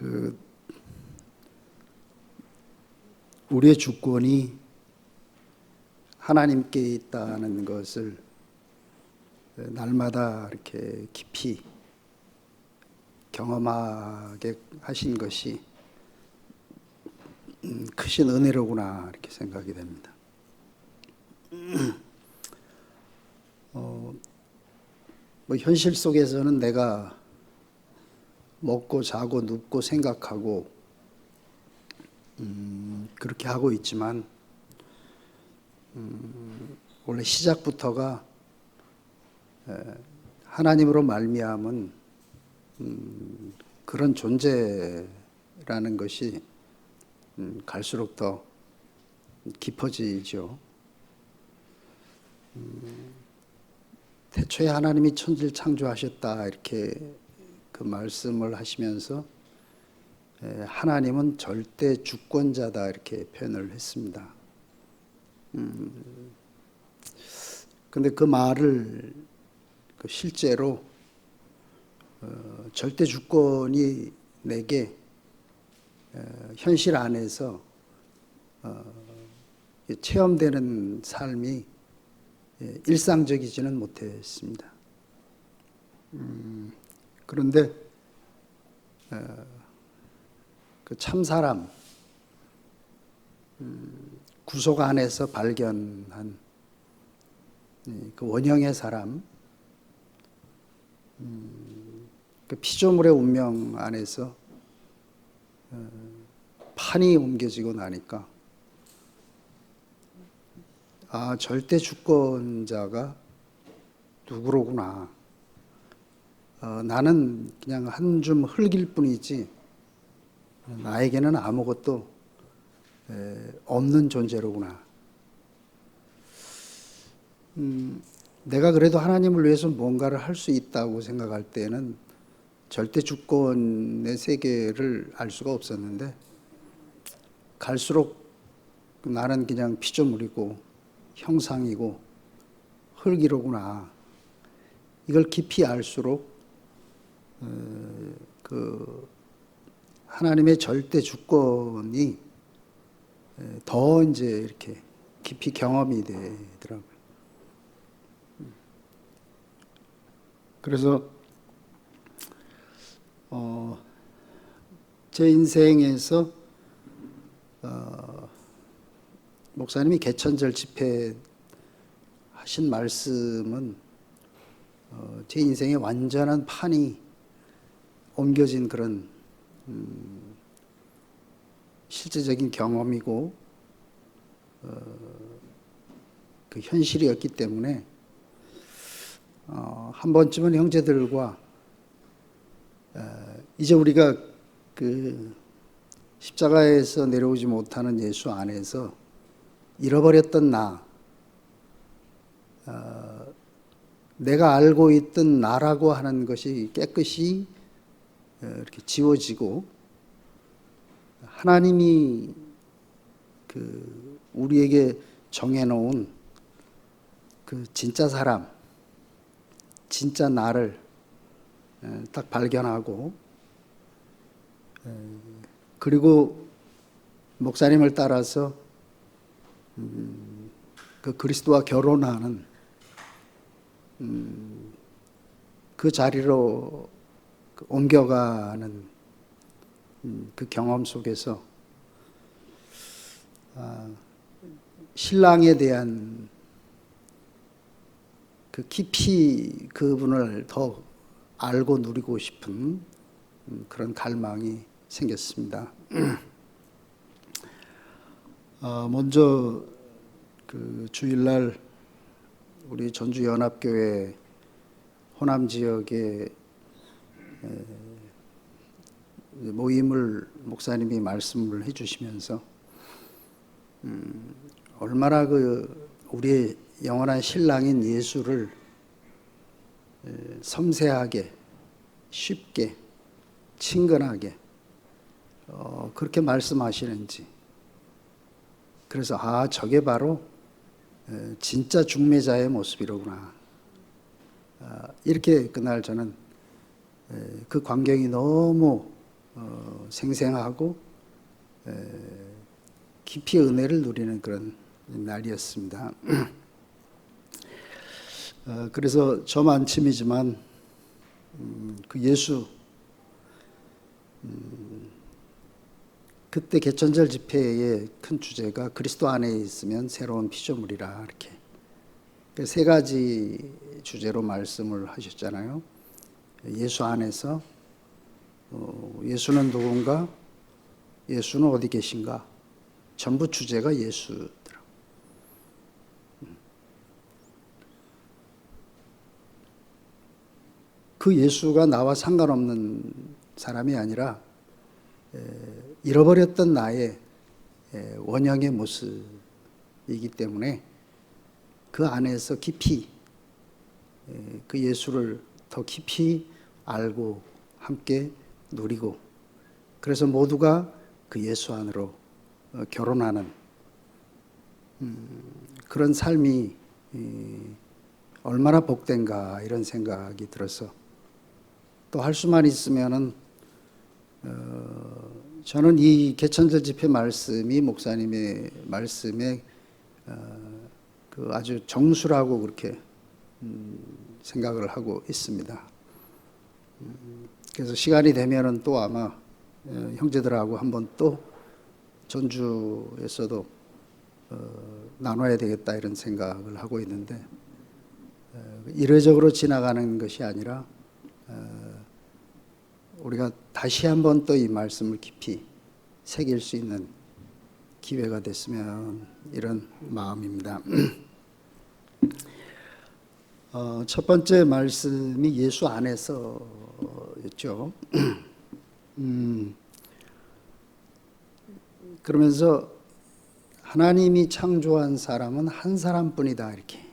그 우리의 주권이 하나님께 있다는 것을 날마다 이렇게 깊이 경험하게 하신 것이 크신 은혜로구나 이렇게 생각이 됩니다. 현실 속에서는 내가 먹고 자고 눕고 생각하고 그렇게 하고 있지만 원래 시작부터가 하나님으로 말미암은 그런 존재라는 것이 갈수록 더 깊어지죠. 태초에 하나님이 천지를 창조하셨다 이렇게 그 말씀을 하시면서 하나님은 절대 주권자다 이렇게 표현을 했습니다. 근데 그 말을 실제로 절대 주권이 내게 현실 안에서 체험되는 삶이 일상적이지는 못했습니다. 그런데 그 참사람 구속 안에서 발견한 그 원형의 사람, 그 피조물의 운명 안에서 판이 옮겨지고 나니까 절대 주권자가 누구로구나. 나는 그냥 한 줌 흙일 뿐이지 나에게는 아무것도 없는 존재로구나. 내가 그래도 하나님을 위해서 뭔가를 할 수 있다고 생각할 때는 절대 주권의 세계를 알 수가 없었는데 갈수록 나는 그냥 피조물이고 형상이고 흙이로구나. 이걸 깊이 알수록 그 하나님의 절대 주권이 더 이제 이렇게 깊이 경험이 되더라고요. 그래서 제 인생에서 목사님이 개천절 집회 하신 말씀은 제 인생의 완전한 판이 옮겨진 그런 실제적인 경험이고 그 현실이었기 때문에 한 번쯤은 형제들과 이제 우리가 그 십자가에서 내려오지 못하는 예수 안에서 잃어버렸던 내가 알고 있던 나라고 하는 것이 깨끗이 이렇게 지워지고 하나님이 그 우리에게 정해놓은 그 진짜 사람, 진짜 나를 딱 발견하고 그리고 목사님을 따라서 그 그리스도와 결혼하는 그 자리로 옮겨가는 그 경험 속에서 신랑에 대한 그 깊이 그분을 더 알고 누리고 싶은 그런 갈망이 생겼습니다. 먼저 그 주일날 우리 전주연합교회 호남 지역에 모임을 목사님이 말씀을 해주시면서 얼마나 그 우리의 영원한 신랑인 예수를 섬세하게 쉽게 친근하게 그렇게 말씀하시는지 그래서 저게 바로 진짜 중매자의 모습이로구나 이렇게 그날 저는 그 광경이 너무 생생하고 깊이 은혜를 누리는 그런 날이었습니다. 그래서 저만침이지만 그 예수 그때 개천절 집회의 큰 주제가 그리스도 안에 있으면 새로운 피조물이라 이렇게 세 가지 주제로 말씀을 하셨잖아요. 예수 안에서 예수는 누군가, 예수는 어디 계신가, 전부 주제가 예수더라고요. 그 예수가 나와 상관없는 사람이 아니라 잃어버렸던 나의 원형의 모습이기 때문에 그 안에서 깊이 그 예수를 더 깊이 알고 함께 누리고 그래서 모두가 그 예수 안으로 결혼하는 그런 삶이 얼마나 복된가 이런 생각이 들어서 또 할 수만 있으면은 저는 이 개천절 집회 말씀이 목사님의 말씀에 그 아주 정수라고 그렇게 생각을 하고 있습니다. 그래서 시간이 되면은 또 아마 형제들하고 한번 또 전주에서도 나눠야 되겠다 이런 생각을 하고 있는데 이례적으로 지나가는 것이 아니라 우리가 다시 한번 또 이 말씀을 깊이 새길 수 있는 기회가 됐으면 이런 마음입니다. 첫 번째 말씀이 예수 안에서였죠. 그러면서 하나님이 창조한 사람은 한 사람뿐이다 이렇게.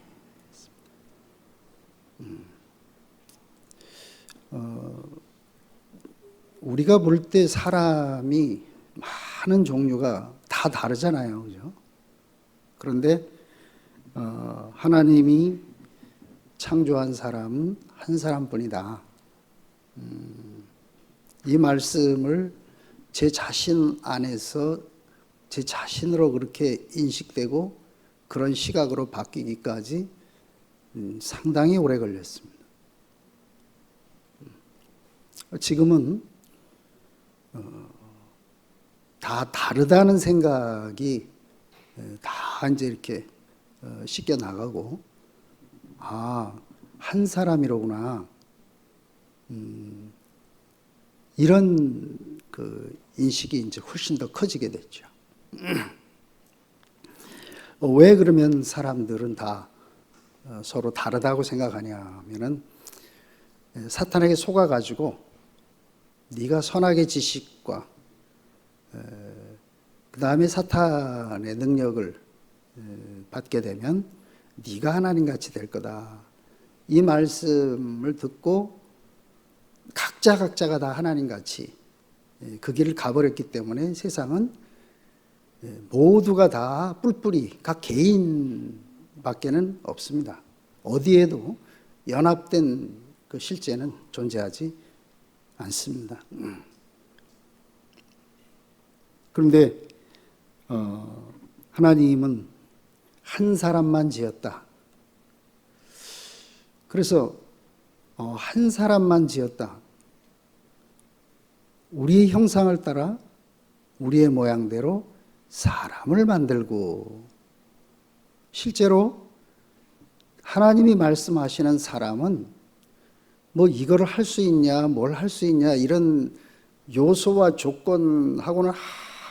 우리가 볼 때 사람이 많은 종류가 다 다르잖아요, 그죠? 그런데 하나님이 창조한 사람은 한 사람뿐이다. 이 말씀을 제 자신 안에서 제 자신으로 그렇게 인식되고 그런 시각으로 바뀌기까지 상당히 오래 걸렸습니다. 지금은 다 다르다는 생각이 다 이제 이렇게 씻겨 나가고 한 사람이로구나 이런 그 인식이 이제 훨씬 더 커지게 됐죠. 왜 그러면 사람들은 다 서로 다르다고 생각하냐면은 사탄에게 속아가지고 네가 선악의 지식과 그 다음에 사탄의 능력을 받게 되면 네가 하나님같이 될 거다. 이 말씀을 듣고 각자가 다 하나님같이 그 길을 가버렸기 때문에 세상은 모두가 다 뿔뿔이 각 개인밖에는 없습니다. 어디에도 연합된 그 실제는 존재하지 않습니다. 그런데 하나님은 한 사람만 지었다. 그래서 한 사람만 지었다. 우리의 형상을 따라 우리의 모양대로 사람을 만들고 실제로 하나님이 말씀하시는 사람은 뭐 이거를 할 수 있냐 뭘 할 수 있냐 이런 요소와 조건하고는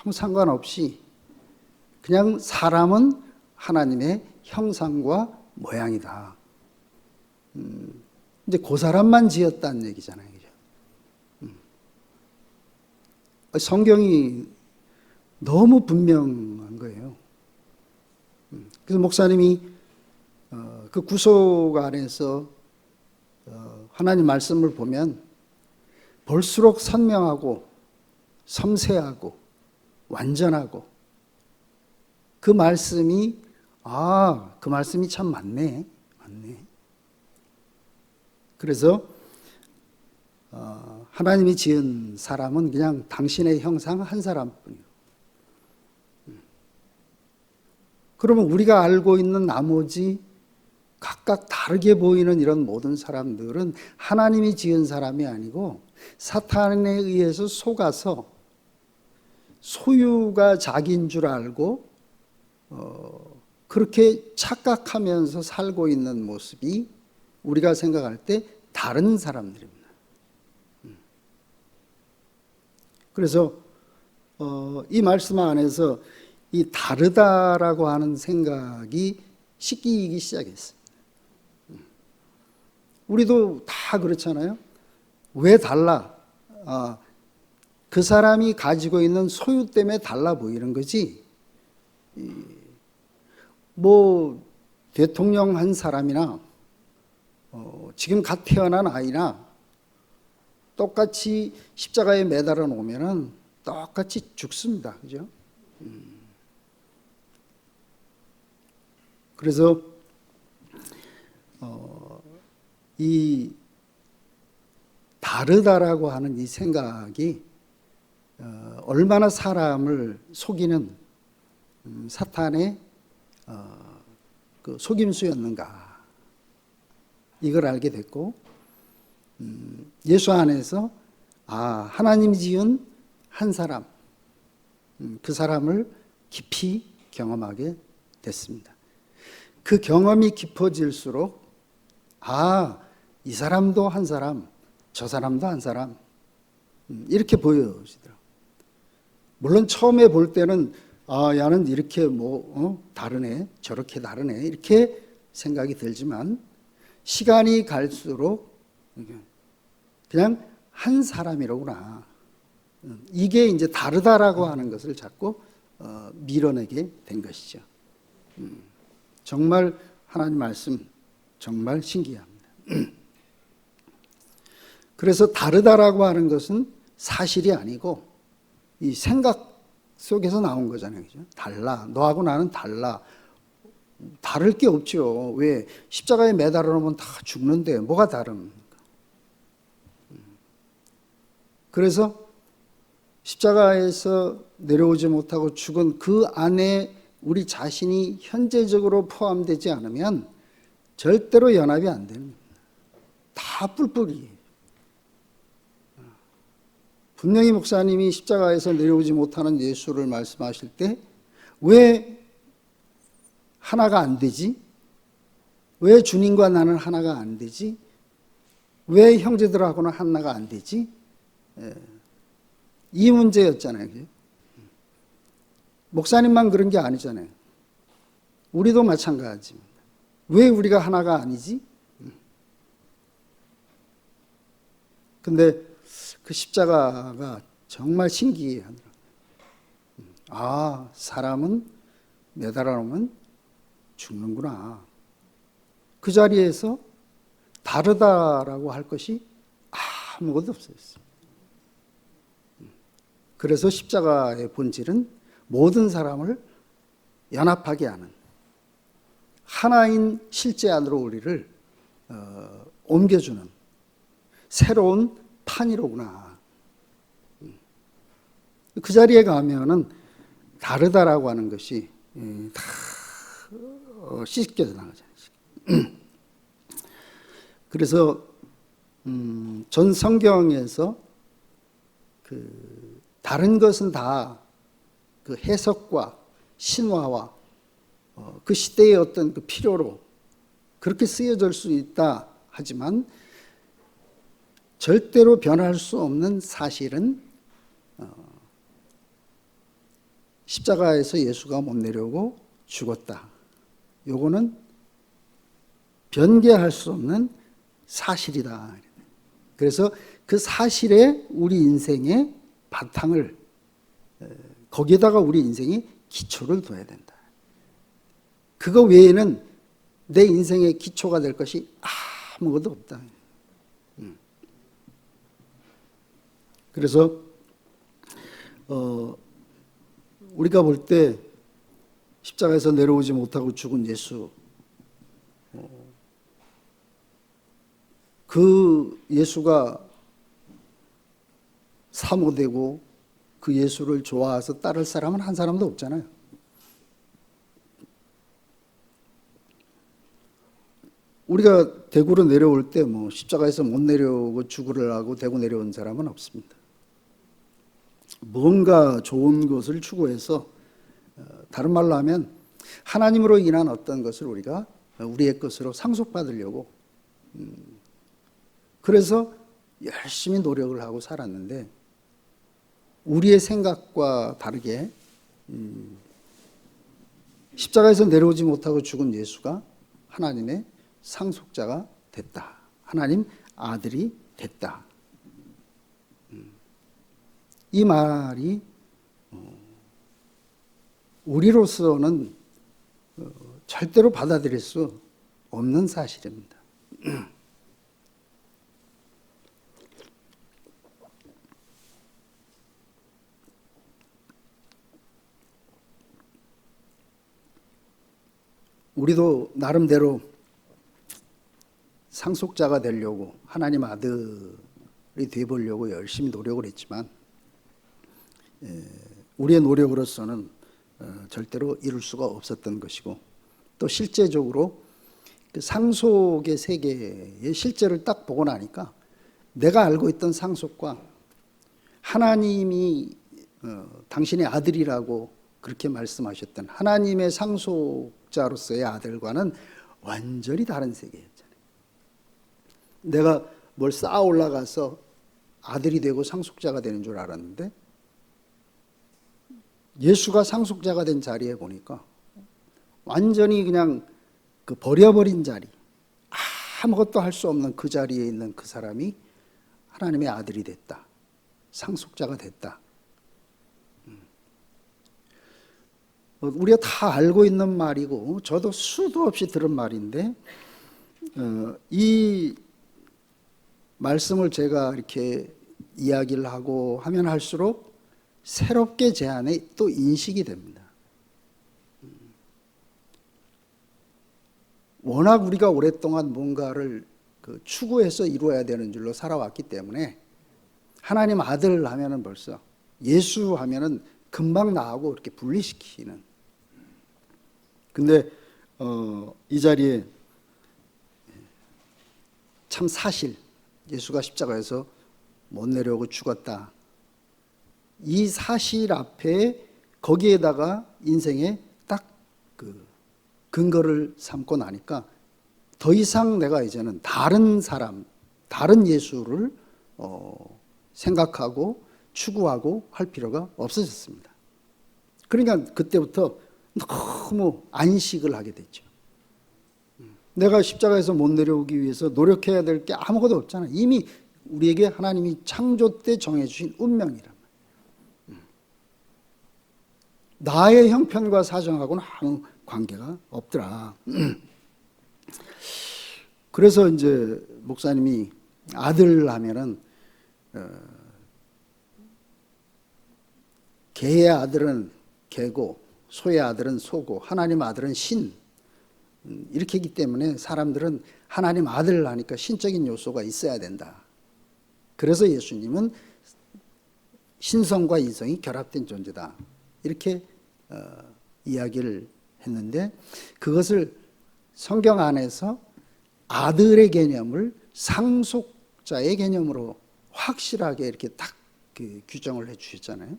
아무 상관없이 그냥 사람은 하나님의 형상과 모양이다. 이제 그 사람만 지었다는 얘기잖아요. 그죠? 성경이 너무 분명한 거예요. 그래서 목사님이 그 구속 안에서 하나님 말씀을 보면 볼수록 선명하고 섬세하고 완전하고 그 말씀이 그 말씀이 참 맞네. 그래서 하나님이 지은 사람은 그냥 당신의 형상 한 사람뿐이에요. 그러면 우리가 알고 있는 나머지 각각 다르게 보이는 이런 모든 사람들은 하나님이 지은 사람이 아니고 사탄에 의해서 속아서 소유가 자기인 줄 알고 그렇게 착각하면서 살고 있는 모습이 우리가 생각할 때 다른 사람들입니다. 그래서 이 말씀 안에서 이 다르다라고 하는 생각이 씻기기 시작했어요. 우리도 다 그렇잖아요. 왜 달라? 그 사람이 가지고 있는 소유 때문에 달라 보이는 거지. 뭐 대통령 한 사람이나 지금 갓 태어난 아이나 똑같이 십자가에 매달아 놓으면은 똑같이 죽습니다. 그죠? 그래서 이 다르다라고 하는 이 생각이 얼마나 사람을 속이는 사탄의 그 속임수였는가, 이걸 알게 됐고, 예수 안에서 하나님이 지은 한 사람, 그 사람을 깊이 경험하게 됐습니다. 그 경험이 깊어질수록 이 사람도 한 사람, 저 사람도 한 사람, 이렇게 보여지더라고요. 물론 처음에 볼 때는 야는 이렇게 다르네, 저렇게 다르네, 이렇게 생각이 들지만 시간이 갈수록 그냥 한 사람이로구나, 이게 이제 다르다라고 하는 것을 자꾸 밀어내게 된 것이죠. 정말 하나님 말씀 정말 신기합니다. 그래서 다르다라고 하는 것은 사실이 아니고 이 생각 속에서 나온 거잖아요. 그죠? 달라. 너하고 나는 달라. 다를 게 없죠. 왜? 십자가에 매달아 놓으면 다 죽는데 뭐가 다릅니까? 그래서 십자가에서 내려오지 못하고 죽은 그 안에 우리 자신이 현재적으로 포함되지 않으면 절대로 연합이 안 됩니다. 다 뿔뿔이에요. 분명히 목사님이 십자가에서 내려오지 못하는 예수를 말씀하실 때 왜 하나가 안 되지? 왜 주님과 나는 하나가 안 되지? 왜 형제들하고는 하나가 안 되지? 이 문제였잖아요. 목사님만 그런 게 아니잖아요. 우리도 마찬가지입니다. 왜 우리가 하나가 아니지? 근데 그 십자가가 정말 신기하더라고요. 사람은 매달아 놓으면 죽는구나. 그 자리에서 다르다라고 할 것이 아무것도 없었어요. 그래서 십자가의 본질은 모든 사람을 연합하게 하는 하나인 실제 안으로 우리를 옮겨주는 새로운 판이로구나. 그 자리에 가면은 다르다라고 하는 것이 다 씻겨져 나가잖아요. 그래서 전 성경에서 다른 것은 다 그 해석과 신화와 그 시대의 어떤 그 필요로 그렇게 쓰여질 수 있다 하지만 절대로 변할 수 없는 사실은 십자가에서 예수가 못 내려오고 죽었다. 요거는 변개할 수 없는 사실이다. 그래서 그 사실에 우리 인생의 바탕을, 거기에다가 우리 인생의 기초를 둬야 된다. 그거 외에는 내 인생의 기초가 될 것이 아무것도 없다. 그래서 우리가 볼 때 십자가에서 내려오지 못하고 죽은 예수, 그 예수가 사모되고 그 예수를 좋아해서 따를 사람은 한 사람도 없잖아요. 우리가 대구로 내려올 때 뭐 십자가에서 못 내려오고 죽으려고 대구 내려온 사람은 없습니다. 뭔가 좋은 것을 추구해서, 다른 말로 하면 하나님으로 인한 어떤 것을 우리가 우리의 것으로 상속받으려고, 그래서 열심히 노력을 하고 살았는데, 우리의 생각과 다르게 십자가에서 내려오지 못하고 죽은 예수가 하나님의 상속자가 됐다. 하나님 아들이 됐다. 이 말이 우리로서는 절대로 받아들일 수 없는 사실입니다. 우리도 나름대로 상속자가 되려고, 하나님 아들이 되어보려고 열심히 노력을 했지만, 우리의 노력으로서는 절대로 이룰 수가 없었던 것이고, 또 실제적으로 그 상속의 세계의 실제를 딱 보고 나니까 내가 알고 있던 상속과 하나님이 당신의 아들이라고 그렇게 말씀하셨던 하나님의 상속자로서의 아들과는 완전히 다른 세계였잖아요. 내가 뭘 쌓아 올라가서 아들이 되고 상속자가 되는 줄 알았는데, 예수가 상속자가 된 자리에 보니까 완전히 그냥 그 버려버린 자리, 아무것도 할 수 없는 그 자리에 있는 그 사람이 하나님의 아들이 됐다. 상속자가 됐다. 우리가 다 알고 있는 말이고 저도 수도 없이 들은 말인데, 이 말씀을 제가 이렇게 이야기를 하고 하면 할수록 새롭게 제 안에 또 인식이 됩니다. 워낙 우리가 오랫동안 뭔가를 추구해서 이루어야 되는 줄로 살아왔기 때문에 하나님 아들 하면은 벌써, 예수 하면은 금방 나하고 이렇게 분리시키는. 근데 이 자리에 참 사실, 예수가 십자가에서 못 내려오고 죽었다, 이 사실 앞에 거기에다가 인생의 딱 그 근거를 삼고 나니까 더 이상 내가 이제는 다른 사람, 다른 예수를 생각하고 추구하고 할 필요가 없어졌습니다. 그러니까 그때부터 너무 안식을 하게 됐죠. 내가 십자가에서 못 내려오기 위해서 노력해야 될 게 아무것도 없잖아. 이미 우리에게 하나님이 창조 때 정해주신 운명이란 말이야. 나의 형편과 사정하고는 아무 관계가 없더라. 그래서 이제 목사님이 아들 하면은 개의 아들은 개고 소의 아들은 소고 하나님 아들은 신, 이렇게 했기 때문에 사람들은 하나님 아들 하니까 신적인 요소가 있어야 된다. 그래서 예수님은 신성과 인성이 결합된 존재다, 이렇게 이야기를 했는데, 그것을 성경 안에서 아들의 개념을 상속자의 개념으로 확실하게 이렇게 딱 규정을 해 주셨잖아요.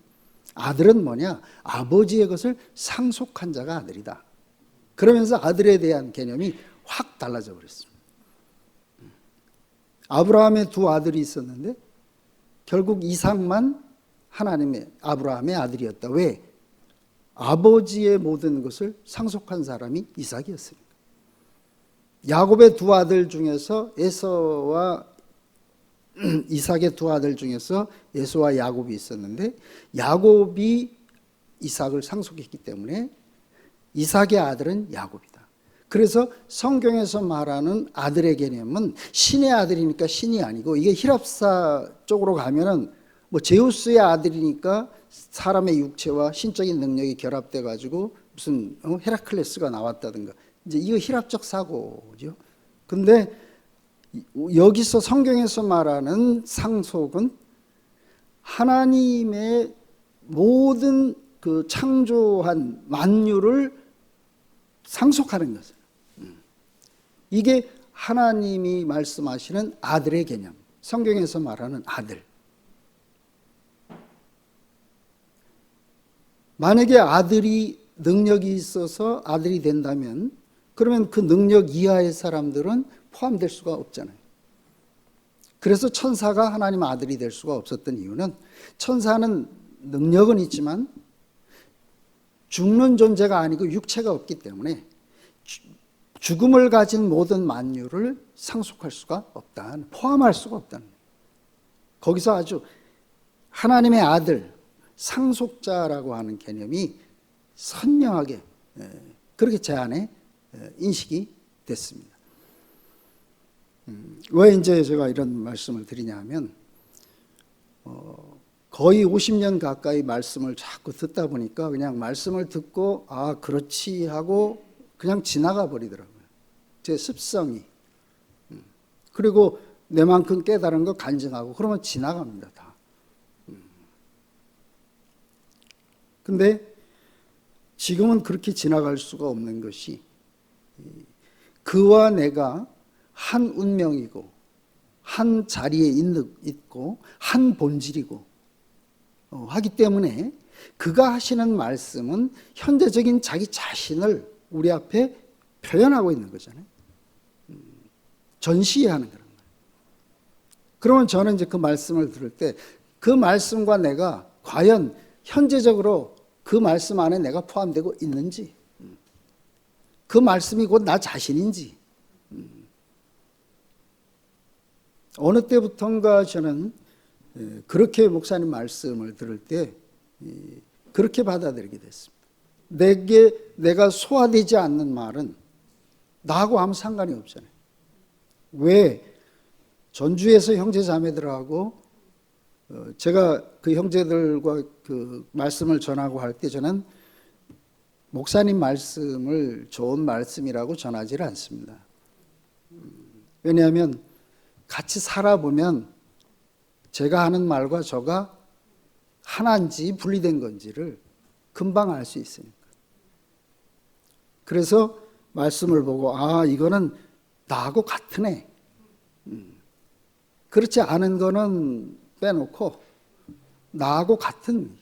아들은 뭐냐? 아버지의 것을 상속한 자가 아들이다. 그러면서 아들에 대한 개념이 확 달라져 버렸습니다. 아브라함의 두 아들이 있었는데 결국 이삭만 하나님의 아브라함의 아들이었다. 왜? 아버지의 모든 것을 상속한 사람이 이삭이었으니까. 야곱의 두 아들 중에서 에서와 이삭의 두 아들 중에서 에서와 야곱이 있었는데, 야곱이 이삭을 상속했기 때문에 이삭의 아들은 야곱이다. 그래서 성경에서 말하는 아들의 개념은 신의 아들이니까 신이 아니고, 이게 히랍사 쪽으로 가면은 뭐 제우스의 아들이니까 사람의 육체와 신적인 능력이 결합돼 가지고 무슨 헤라클레스가 나왔다든가, 이제 이거 히랍적 사고죠. 근데 여기서 성경에서 말하는 상속은 하나님의 모든 그 창조한 만유를 상속하는 것을. 이게 하나님이 말씀하시는 아들의 개념, 성경에서 말하는 아들. 만약에 아들이 능력이 있어서 아들이 된다면 그러면 그 능력 이하의 사람들은 포함될 수가 없잖아요. 그래서 천사가 하나님 아들이 될 수가 없었던 이유는 천사는 능력은 있지만 죽는 존재가 아니고 육체가 없기 때문에 죽음을 가진 모든 만유를 상속할 수가 없다, 포함할 수가 없다는 거예요. 거기서 아주 하나님의 아들, 상속자라고 하는 개념이 선명하게 그렇게 제 안에 인식이 됐습니다. 왜 이제 제가 이런 말씀을 드리냐면 거의 50년 가까이 말씀을 자꾸 듣다 보니까 그냥 말씀을 듣고 아 그렇지 하고 그냥 지나가 버리더라고요. 제 습성이. 그리고 내만큼 깨달은 거 간증하고 그러면 지나갑니다 다. 근데 지금은 그렇게 지나갈 수가 없는 것이 그와 내가 한 운명이고 한 자리에 있고 한 본질이고 하기 때문에 그가 하시는 말씀은 현재적인 자기 자신을 우리 앞에 표현하고 있는 거잖아요. 전시하는 그런 거예요. 그러면 저는 이제 그 말씀을 들을 때 그 말씀과 내가 과연 현재적으로 그 말씀 안에 내가 포함되고 있는지, 그 말씀이 곧 나 자신인지, 어느 때부턴가 저는 그렇게 목사님 말씀을 들을 때 그렇게 받아들이게 됐습니다. 내가 소화되지 않는 말은 나하고 아무 상관이 없잖아요. 왜 전주에서 형제 자매들하고 제가 그 형제들과 그 말씀을 전하고 할 때 저는 목사님 말씀을 좋은 말씀이라고 전하지 않습니다. 왜냐하면 같이 살아보면 제가 하는 말과 저가 하나인지 분리된 건지를 금방 알 수 있으니까. 그래서 말씀을 보고 아 이거는 나하고 같은 애. 그렇지 않은 거는 빼놓고 나하고 같은.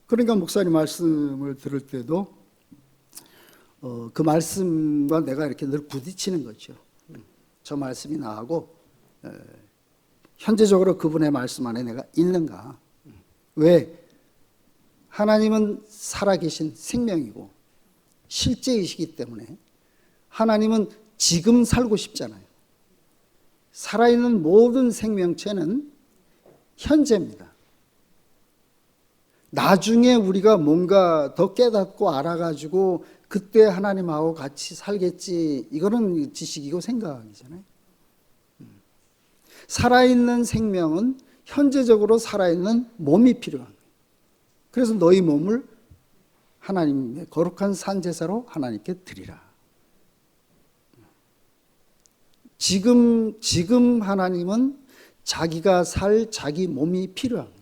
그러니까 목사님 말씀을 들을 때도 그 말씀과 내가 이렇게 늘 부딪히는 거죠. 저 말씀이 나하고 현재적으로 그분의 말씀 안에 내가 있는가. 왜? 하나님은 살아계신 생명이고 실제이시기 때문에 하나님은 지금 살고 싶잖아요. 살아있는 모든 생명체는 현재입니다. 나중에 우리가 뭔가 더 깨닫고 알아가지고 그때 하나님하고 같이 살겠지, 이거는 지식이고 생각이잖아요. 살아있는 생명은 현재적으로 살아있는 몸이 필요한 거예요. 그래서 너희 몸을 하나님의 거룩한 산제사로 하나님께 드리라. 지금 하나님은 자기가 살 자기 몸이 필요한 거예요.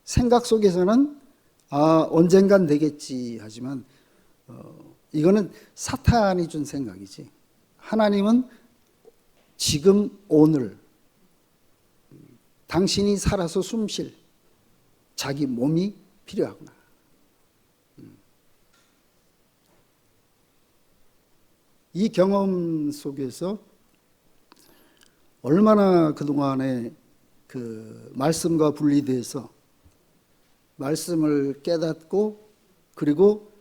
생각 속에서는 언젠간 되겠지 하지만 이거는 사탄이 준 생각이지. 하나님은 지금 오늘 당신이 살아서 숨쉴 자기 몸이 필요하구나. 이 경험 속에서 얼마나 그동안에 그 말씀과 분리돼서 말씀을 깨닫고 그리고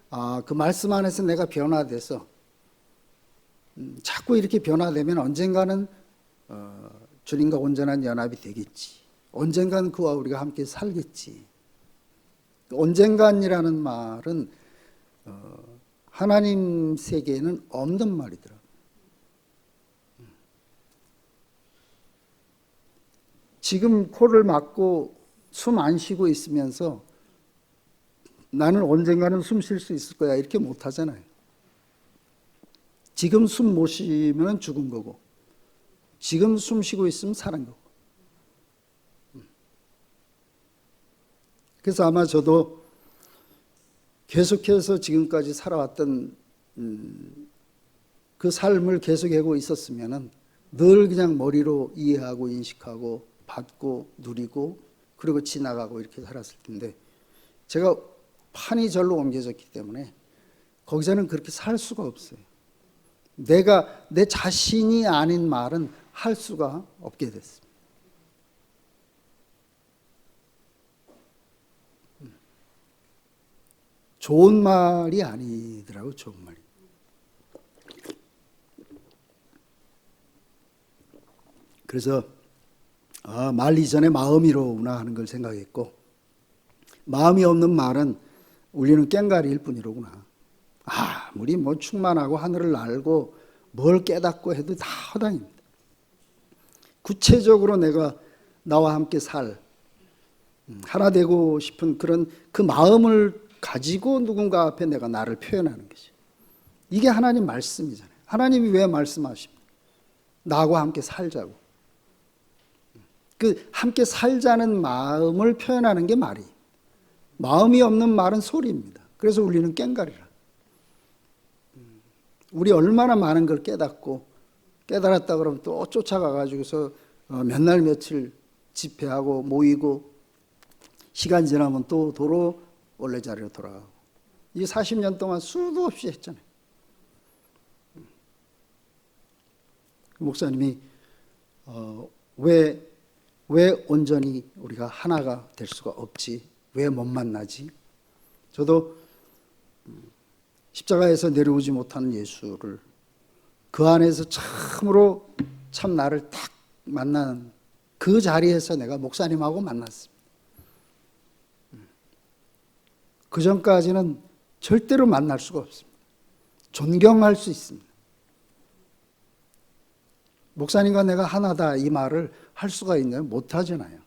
그 말씀 안에서 내가 변화돼서 자꾸 이렇게 변화되면 언젠가는 주님과 온전한 연합이 되겠지. 언젠가는 그와 우리가 함께 살겠지. 언젠간이라는 말은 하나님 세계에는 없는 말이더라고요. 지금 코를 막고 숨 안 쉬고 있으면서 나는 언젠가는 숨 쉴 수 있을 거야 이렇게 못 하잖아요. 지금 숨 못 쉬면 죽은 거고, 지금 숨 쉬고 있으면 사는 거고. 그래서 아마 저도 계속해서 지금까지 살아왔던 그 삶을 계속하고 있었으면은 늘 그냥 머리로 이해하고 인식하고 받고 누리고 그리고 지나가고 이렇게 살았을 텐데, 제가 판이 절로 옮겨졌기 때문에 거기서는 그렇게 살 수가 없어요. 내가 내 자신이 아닌 말은 할 수가 없게 됐습니다. 좋은 말이 아니더라고요. 좋은 말이. 그래서 말 이전에 마음이로구나 하는 걸 생각했고, 마음이 없는 말은 우리는 꽹가리일 뿐이로구나. 아무리 뭐 충만하고 하늘을 날고 뭘 깨닫고 해도 다 허당입니다. 구체적으로 내가 나와 함께 하나 되고 싶은 그런 그 마음을 가지고 누군가 앞에 내가 나를 표현하는 것이, 이게 하나님 말씀이잖아요. 하나님이 왜 말씀하십니까? 나와 함께 살자고. 그 함께 살자는 마음을 표현하는 게 말이. 마음이 없는 말은 소리입니다. 그래서 우리는 꽹가리라. 우리 얼마나 많은 걸 깨달았다 그러면 또 쫓아가 가지고서 몇 날 며칠 집회하고 모이고, 시간 지나면 또 도로 원래 자리로 돌아가고. 이 40년 동안 수도 없이 했잖아요. 목사님이 왜 온전히 우리가 하나가 될 수가 없지? 왜 못 만나지? 저도 십자가에서 내려오지 못하는 예수를 그 안에서 참으로 참 나를 딱 만난 그 자리에서 내가 목사님하고 만났습니다. 그 전까지는 절대로 만날 수가 없습니다. 존경할 수 있습니다. 목사님과 내가 하나다 이 말을 할 수가 있나요? 못하잖아요.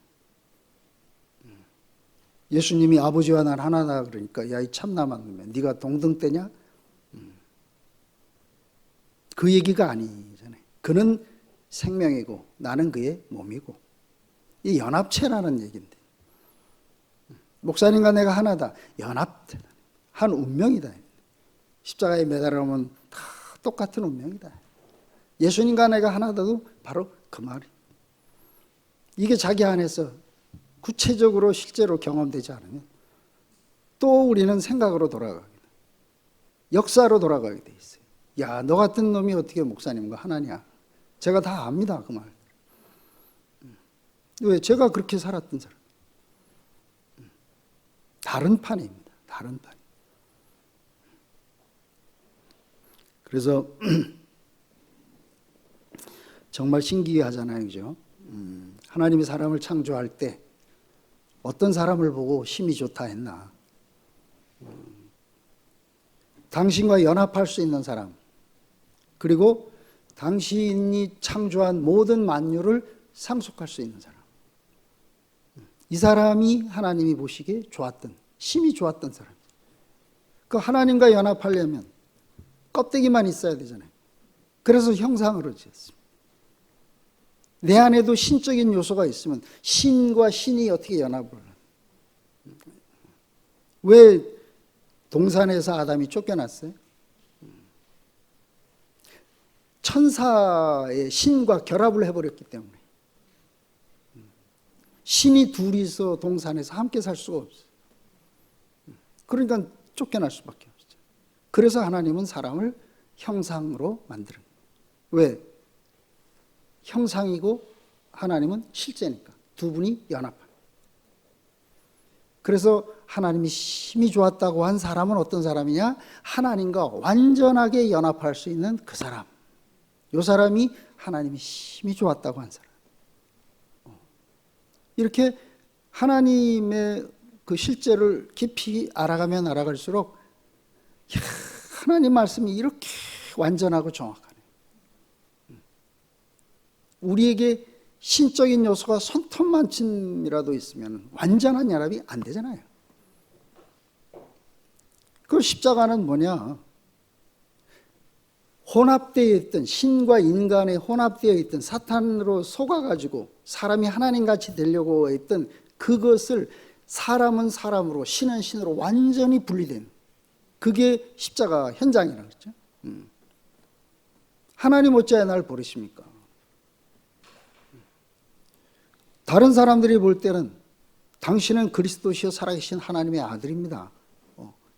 예수님이 아버지와 난 하나다 그러니까 야 이 참남한 놈이야, 네가 동등대냐? 그 얘기가 아니잖아요. 그는 생명이고 나는 그의 몸이고, 이 연합체라는 얘기인데, 목사님과 내가 하나다, 연합체다, 한 운명이다. 십자가에 매달아오면 다 똑같은 운명이다. 예수님과 내가 하나다도 바로 그 말이. 이게 자기 안에서 구체적으로 실제로 경험되지 않으면 또 우리는 생각으로 돌아가게 돼. 역사로 돌아가게 돼 있어요. 야, 너 같은 놈이 어떻게 목사님과 하나냐? 제가 다 압니다, 그 말. 왜? 제가 그렇게 살았던 사람. 다른 판입니다. 다른 판. 그래서 정말 신기하잖아요, 그죠? 하나님이 사람을 창조할 때 어떤 사람을 보고 힘이 좋다 했나? 당신과 연합할 수 있는 사람, 그리고 당신이 창조한 모든 만유를 상속할 수 있는 사람. 이 사람이 하나님이 보시기에 좋았던, 힘이 좋았던 사람. 그 하나님과 연합하려면 껍데기만 있어야 되잖아요. 그래서 형상으로 지었습니다. 내 안에도 신적인 요소가 있으면 신과 신이 어떻게 연합을 해요? 왜 동산에서 아담이 쫓겨났어요? 천사의 신과 결합을 해버렸기 때문에. 신이 둘이서 동산에서 함께 살 수가 없어요. 그러니까 쫓겨날 수밖에 없죠. 그래서 하나님은 사람을 형상으로 만드는 거예요. 왜? 형상이고 하나님은 실제니까 두 분이 연합한. 그래서 하나님이 힘이 좋았다고 한 사람은 어떤 사람이냐? 하나님과 완전하게 연합할 수 있는 그 사람. 이 사람이 하나님이 힘이 좋았다고 한 사람. 이렇게 하나님의 그 실제를 깊이 알아가면 알아갈수록 하나님 말씀이 이렇게 완전하고 정확하네. 우리에게 신적인 요소가 손톱만큼이라도 있으면 완전한 연합이 안 되잖아요. 그 십자가는 뭐냐? 혼합되어 있던 신과 인간의 혼합되어 있던 사탄으로 속아가지고 사람이 하나님같이 되려고 했던 그것을 사람은 사람으로 신은 신으로 완전히 분리된 그게 십자가 현장이라고 그랬죠. 하나님 어찌하여 날 버리십니까? 다른 사람들이 볼 때는 당신은 그리스도시요 살아계신 하나님의 아들입니다.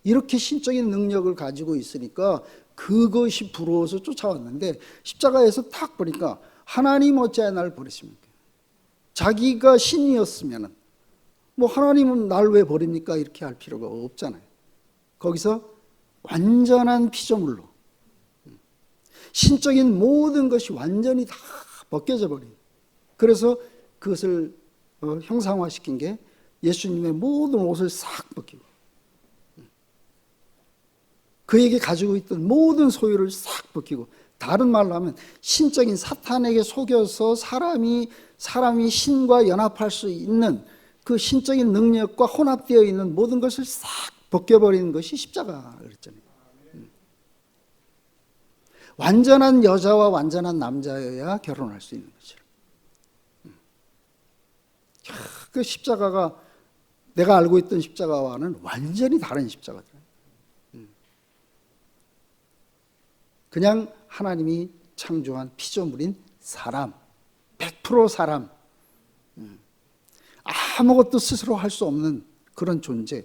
이렇게 신적인 능력을 가지고 있으니까 그것이 부러워서 쫓아왔는데 십자가에서 딱 보니까 하나님 어찌하여 날 버리십니까? 자기가 신이었으면 뭐 하나님은 날 왜 버립니까? 이렇게 할 필요가 없잖아요. 거기서 완전한 피조물로 신적인 모든 것이 완전히 다 벗겨져 버린. 그래서 그것을 형상화시킨 게 예수님의 모든 옷을 싹 벗기고 그에게 가지고 있던 모든 소유를 싹 벗기고, 다른 말로 하면 신적인 사탄에게 속여서 사람이 신과 연합할 수 있는 그 신적인 능력과 혼합되어 있는 모든 것을 싹 벗겨버리는 것이 십자가 그랬잖아요. 완전한 여자와 완전한 남자여야 결혼할 수 있는 거죠. 그 십자가가 내가 알고 있던 십자가와는 완전히 다른 십자가더라고요. 그냥 하나님이 창조한 피조물인 사람, 100% 사람, 아무것도 스스로 할 수 없는 그런 존재,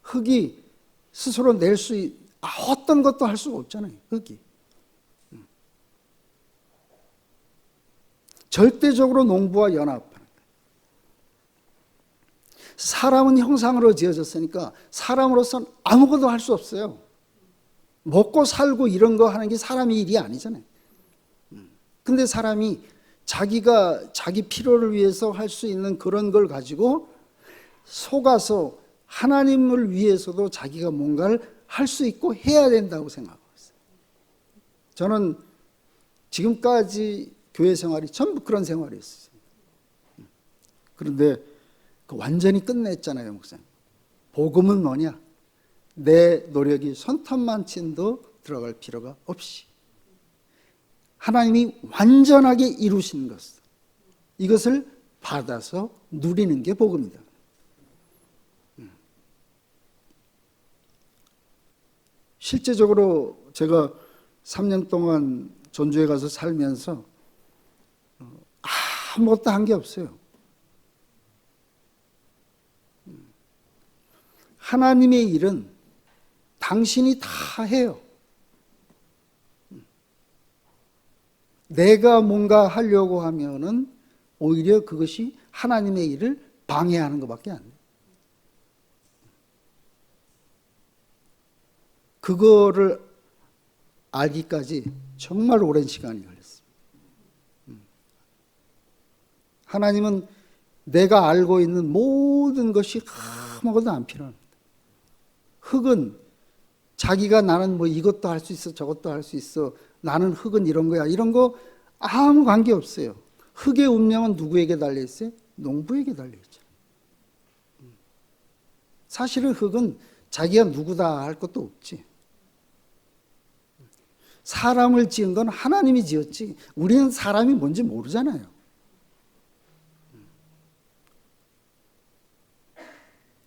흙이 스스로 낼 수 어떤 것도 할 수가 없잖아요. 흙이 절대적으로 농부와 연합하는 거예요. 사람은 형상으로 지어졌으니까 사람으로서는 아무것도 할 수 없어요. 먹고 살고 이런 거 하는 게 사람의 일이 아니잖아요. 근데 사람이 자기가 자기 필요를 위해서 할 수 있는 그런 걸 가지고 속아서 하나님을 위해서도 자기가 뭔가를 할 수 있고 해야 된다고 생각하고 있어요. 저는 지금까지 교회 생활이 전부 그런 생활이었어요. 그런데 완전히 끝냈잖아요, 목사님. 복음은 뭐냐? 내 노력이 손톱만침도 들어갈 필요가 없이 하나님이 완전하게 이루신 것, 이것을 받아서 누리는 게 복음이다. 실제적으로 제가 3년 동안 전주에 가서 살면서 아무것도 한 게 없어요. 하나님의 일은 당신이 다 해요. 내가 뭔가 하려고 하면은 오히려 그것이 하나님의 일을 방해하는 것밖에 안 돼요. 그거를 알기까지 정말 오랜 시간이 걸렸어요. 하나님은 내가 알고 있는 모든 것이 아무것도 안 필요합니다. 흙은 자기가 나는 뭐 이것도 할 수 있어 저것도 할 수 있어 나는 흙은 이런 거야 이런 거 아무 관계 없어요. 흙의 운명은 누구에게 달려 있어요? 농부에게 달려 있죠. 사실은 흙은 자기가 누구다 할 것도 없지. 사람을 지은 건 하나님이 지었지 우리는 사람이 뭔지 모르잖아요.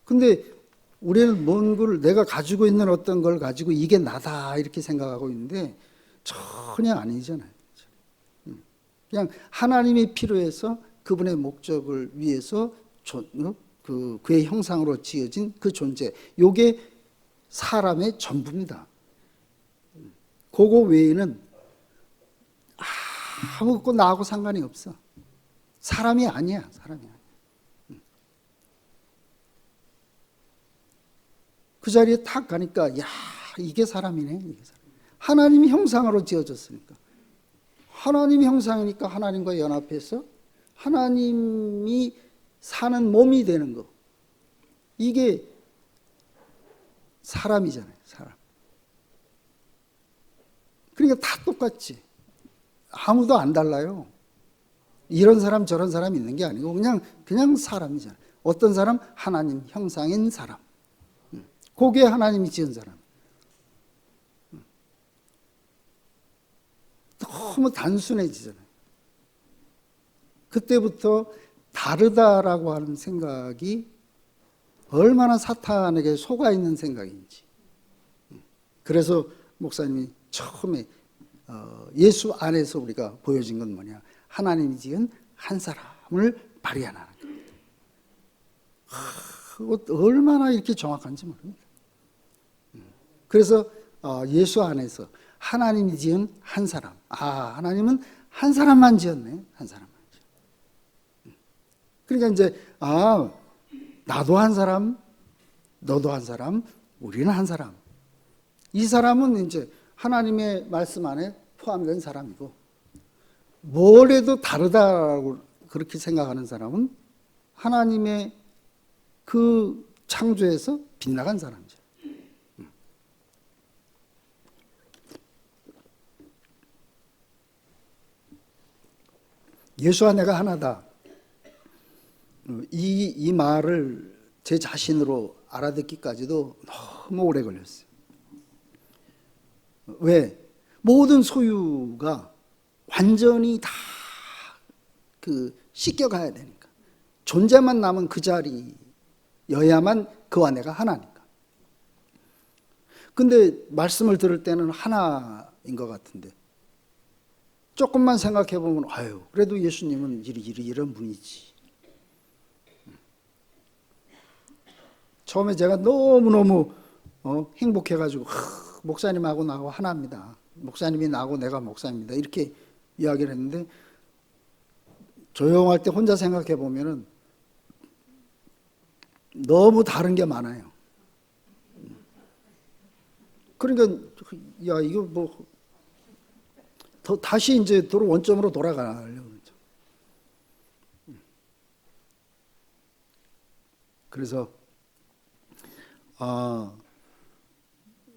근데 우리는 뭔 걸 내가 가지고 있는 어떤 걸 가지고 이게 나다 이렇게 생각하고 있는데 전혀 아니잖아요. 그냥 하나님이 필요해서 그분의 목적을 위해서 그의 형상으로 지어진 그 존재, 요게 사람의 전부입니다. 그거 외에는 아무것도 나하고 상관이 없어. 사람이 아니야. 사람이 아니야. 그 자리에 탁 가니까 야 이게 사람이네. 이게 사람. 하나님 형상으로 지어졌으니까. 하나님 형상이니까 하나님과 연합해서 하나님이 사는 몸이 되는 거. 이게 사람이잖아요. 사람. 그러니까 다 똑같지. 아무도 안 달라요. 이런 사람 저런 사람 있는 게 아니고 그냥 사람이잖아요. 어떤 사람? 하나님 형상인 사람. 그게 하나님이 지은 사람. 너무 단순해지잖아요. 그때부터 다르다라고 하는 생각이 얼마나 사탄에게 속아 있는 생각인지. 그래서 목사님이 처음에 예수 안에서 우리가 보여진 건 뭐냐? 하나님이 지은 한 사람을 발견하는 겁니다. 얼마나 이렇게 정확한지 모릅니다. 그래서 예수 안에서 하나님이 지은 한 사람. 하나님은 한 사람만 지었네. 한 사람만. 그러니까 이제 나도 한 사람, 너도 한 사람, 우리는 한 사람. 이 사람은 이제 하나님의 말씀 안에 포함된 사람이고, 뭘 해도 다르다라고 그렇게 생각하는 사람은 하나님의 그 창조에서 빗나간 사람이죠. 예수와 내가 하나다. 이 말을 제 자신으로 알아듣기까지도 너무 오래 걸렸어요. 왜? 모든 소유가 완전히 다 씻겨가야 되니까. 존재만 남은 그 자리여야만 그와 내가 하나니까. 근데 말씀을 들을 때는 하나인 것 같은데, 조금만 생각해 보면 그래도 예수님은 이런 분이지. 처음에 제가 너무너무 행복해가지고 목사님하고 나하고 하나입니다. 목사님이 나하고 내가 목사입니다. 이렇게 이야기를 했는데, 조용할 때 혼자 생각해 보면은 너무 다른 게 많아요. 그러니까 이거 뭐 다시 이제 원점으로 돌아가려고 그러죠. 그래서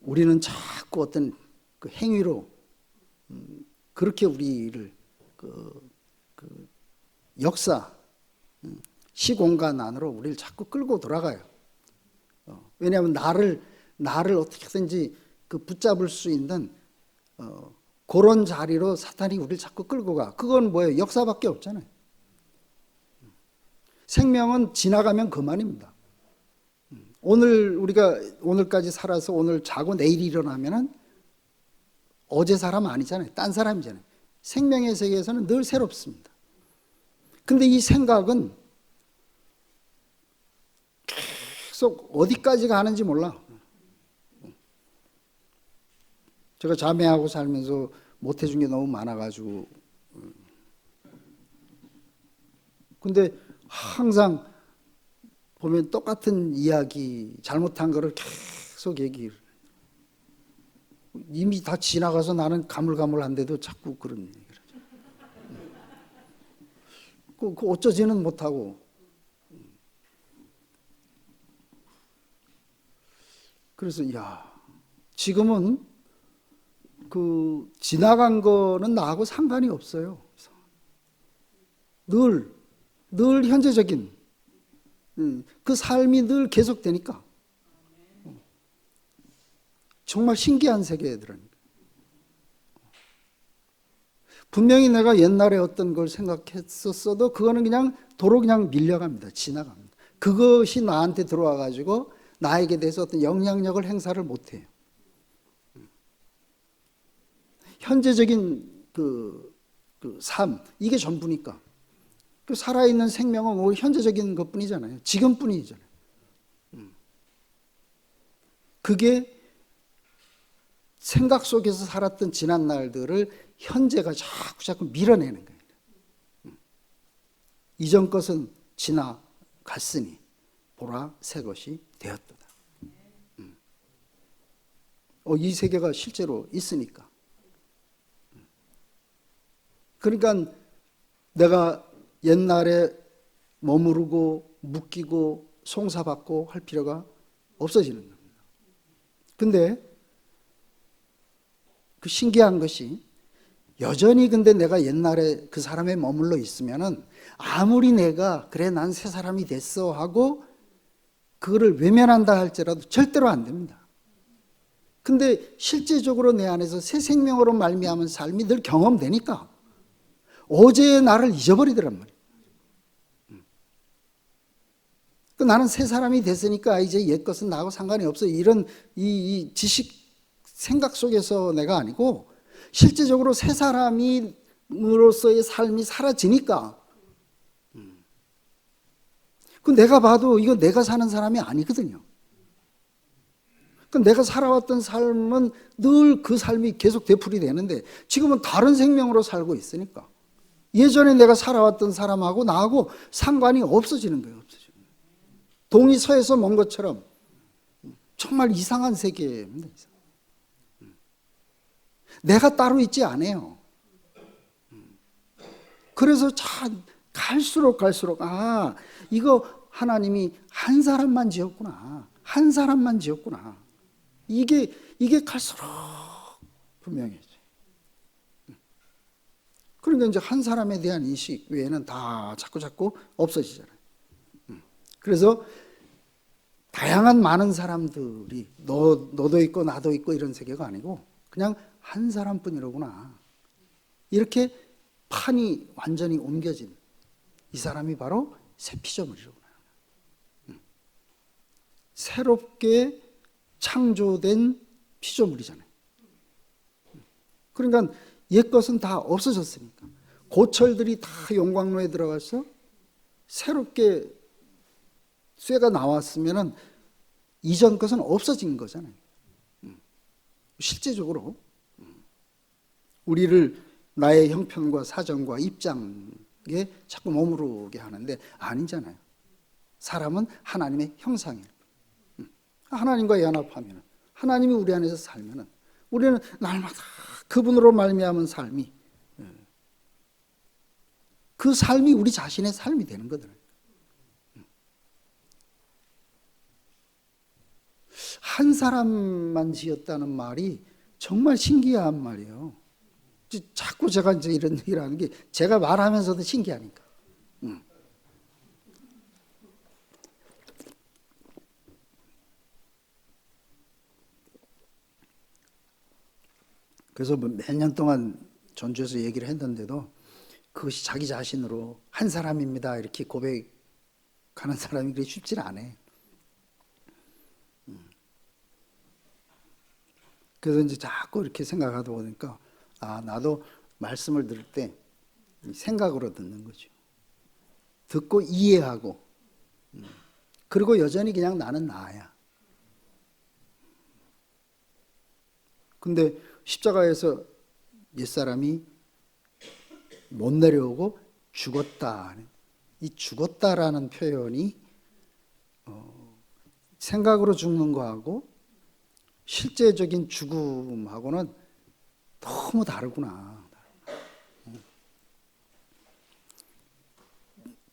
우리는 자꾸 어떤 그 행위로 그렇게 우리를 그 역사, 시공간 안으로 우리를 자꾸 끌고 들어가요. 왜냐하면 나를 어떻게든지 붙잡을 수 있는 그런 자리로 사탄이 우리를 자꾸 끌고 가. 그건 뭐예요? 역사밖에 없잖아요. 생명은 지나가면 그만입니다. 우리가 오늘까지 살아서 오늘 자고 내일 일어나면은 어제 사람 아니잖아요. 딴 사람이잖아요. 생명의 세계에서는 늘 새롭습니다. 근데 이 생각은 계속 어디까지 가는지 몰라. 제가 자매하고 살면서 못해준 게 너무 많아가지고. 근데 항상 보면 똑같은 이야기, 잘못한 거를 계속 얘기를. 이미 다 지나가서 나는 가물가물한데도 자꾸 그런 얘기를 하죠. 그 어쩌지는 못하고. 그래서 지금은 지나간 거는 나하고 상관이 없어요. 늘 현재적인 그 삶이 늘 계속되니까 정말 신기한 세계더라니까. 분명히 내가 옛날에 어떤 걸 생각했었어도 그거는 그냥 도로 그냥 밀려갑니다. 지나갑니다. 그것이 나한테 들어와 가지고 나에게 대해서 어떤 영향력을 행사를 못해요. 현재적인 삶, 이게 전부니까. 살아있는 생명은 오히려 현재적인 것뿐이잖아요. 지금뿐이잖아요. 그게 생각 속에서 살았던 지난 날들을 현재가 자꾸 밀어내는 거예요. 이전 것은 지나갔으니 보라 새 것이 되었도다. 이 세계가 실제로 있으니까. 그러니까 내가 옛날에 머무르고 묶이고 송사받고 할 필요가 없어지는 겁니다. 근데 그 신기한 것이 여전히 근데 내가 옛날에 그 사람에 머물러 있으면은 아무리 내가 그래 난 새 사람이 됐어 하고 그거를 외면한다 할지라도 절대로 안 됩니다. 근데 실제적으로 내 안에서 새 생명으로 말미암은 삶이 늘 경험되니까 어제의 나를 잊어버리더란 말이에요. 나는 새 사람이 됐으니까 이제 옛 것은 나하고 상관이 없어. 이런 이 지식 생각 속에서 내가 아니고 실제적으로 새 사람으로서의 삶이 사라지니까 그 내가 봐도 이거 내가 사는 사람이 아니거든요. 내가 살아왔던 삶은 늘 그 삶이 계속 되풀이 되는데 지금은 다른 생명으로 살고 있으니까 예전에 내가 살아왔던 사람하고 나하고 상관이 없어지는 거예요. 없어지는 거예요. 동이 서에서 먼 것처럼 정말 이상한 세계입니다. 내가 따로 있지 않아요. 그래서 참 갈수록 이거 하나님이 한 사람만 지었구나. 한 사람만 지었구나. 이게 갈수록 분명해져요. 그러니까 이제 한 사람에 대한 인식 외에는 다 자꾸 없어지잖아요. 그래서 다양한 많은 사람들이 너도 있고 나도 있고 이런 세계가 아니고 그냥 한 사람뿐이로구나. 이렇게 판이 완전히 옮겨진 이 사람이 바로 새 피조물이로구나. 새롭게 창조된 피조물이잖아요. 그러니까 옛 것은 다 없어졌으니까 고철들이 다 용광로에 들어가서 새롭게 쇠가 나왔으면은 이전 것은 없어진 거잖아요. 실제적으로 우리를 나의 형편과 사정과 입장에 자꾸 머무르게 하는데 아니잖아요. 사람은 하나님의 형상이에요. 하나님과 연합하면 하나님이 우리 안에서 살면 우리는 날마다 그분으로 말미암은 삶이 그 삶이 우리 자신의 삶이 되는 거더라고요. 한 사람만 지었다는 말이 정말 신기한 말이에요. 자꾸 제가 이제 이런 얘기를 하는 게 제가 말하면서도 신기하니까. 그래서 몇 년 동안 전주에서 얘기를 했는데도 그것이 자기 자신으로 한 사람입니다 이렇게 고백하는 사람이 그렇게 쉽지 않아요. 그래서 이제 자꾸 이렇게 생각하다 보니까 나도 말씀을 들을 때 생각으로 듣는 거죠. 듣고 이해하고 그리고 여전히 그냥 나는 나야. 근데 십자가에서 옛사람이 못 내려오고 죽었다. 이 죽었다라는 표현이 생각으로 죽는 거하고 실제적인 죽음하고는 너무 다르구나.